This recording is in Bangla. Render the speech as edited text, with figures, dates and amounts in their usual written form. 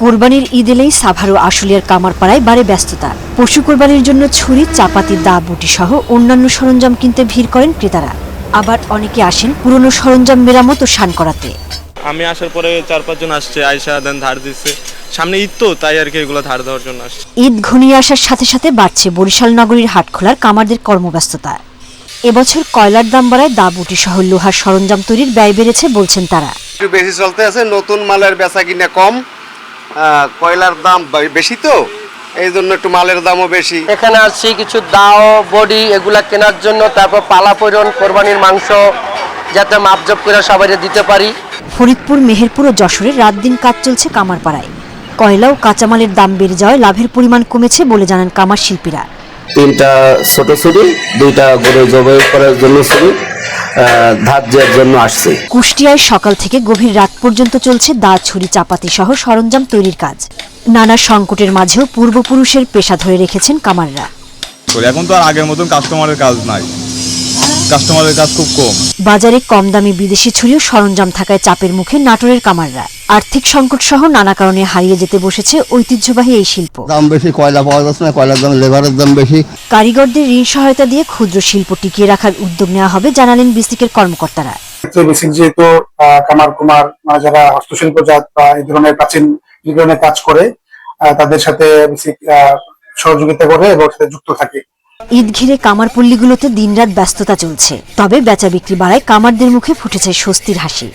কোরবানির ঈদ এলেই সাভার ও আশুলিয়ার কামারপাড়ায় বাড়ে ব্যস্ততা। পশু কোরবানির জন্য ছুরি, চাপাতি, দা, বটি সহ অন্যান্য সরঞ্জাম কিনতে ভিড় করেন ক্রেতারা। আবার অনেকে আসেন পুরনো সরঞ্জাম মেরামত ও শান করাতে। আমি আসার পরে 4-5 জন আসছে, আয়সা দেন ধার দিচ্ছে। সামনে ঈদ তো, তাই আর কি এগুলো ধার দেওয়ার জন্য আসছে। ঈদ ঘনিয়ে আসার সাথে সাথে বাড়ছে বরিশাল নগরীর হাট খোলার কামারদের কর্মব্যস্ততা। এবছর কয়লার দাম বাড়ায় দা, বটি সহ লোহার সরঞ্জাম তৈরির ব্যয় বেড়েছে বলছেন তারা। একটু বেশি চলতে আছে, নতুন মালের বেচা কিনা কম, কয়লার দাম বেশি তো এই জন্য একটু মালের দামও বেশি। এখানে আসছি কিছু দাও, বডি এগুলা কেনার জন্য, তারপর পালা পৈরন, কোরবানির মাংস যাতে মাপজপ করে সবাই দিতে পারি। ফরিদপুর, মেহেরপুর ও যশোরে রাত দিন কাজ চলছে কামারপাড়ায়। কয়লা ও কাঁচামালের দাম বেড়ে যাওয়ায় লাভের পরিমাণ কমেছে বলে জানান কামার শিল্পীরা। 3টা ছোট ছুরি, 2টা গরু জবাই করার জন্য ছুরি, ধার দেওয়ার জন্য আসছে। কুষ্টিয়ায় সকাল থেকে গভীর রাত পর্যন্ত চলছে দা, ছুরি, চাপাতি সহ সরঞ্জাম তৈরির কাজ। নানা সংকটের মাঝেও পূর্বপুরুষের পেশা ধরে রেখেছেন কামাররা। এখন তো আর আগের মতন কাস্টমারের কাজ নাই, কাস্টমারের কাজ খুব কম। বাজারে কম দামি বিদেশি ছুরি ও সরঞ্জাম থাকায় চাপের মুখে নাটোরের কামাররা। আর্থিক সংকট সহ নানা কারণে হারিয়ে যেতে বসেছে ঐতিহ্যবাহী এই শিল্প। দাম বেশি, কয়লা পাওয়া যাচ্ছে না, কয়লার দাম, লেবারের দাম বেশি। কারিগরদের ঋণ সহায়তা দিয়ে ক্ষুদ্র শিল্প টিকিয়ে রাখার উদ্যোগ নেওয়া হবে জানালেন বিসিকের কর্মকর্তারা। বেসিক যেহেতু কামার কুমার যারা হস্তশিল্পজাত বা এই ধরনের প্রাচীন ধরনের কাজ করে, তাদের সাথে বেসিক সহযোগিতা করে এবং সাথে যুক্ত থাকে। ঈদ ঘিরে কামারপল্লীগুলোতে দিনরাত ব্যস্ততা চলছে, তবে বেচা বিক্রি বাড়ায় কামারদের মুখে ফুটেছে স্বস্তির হাসি।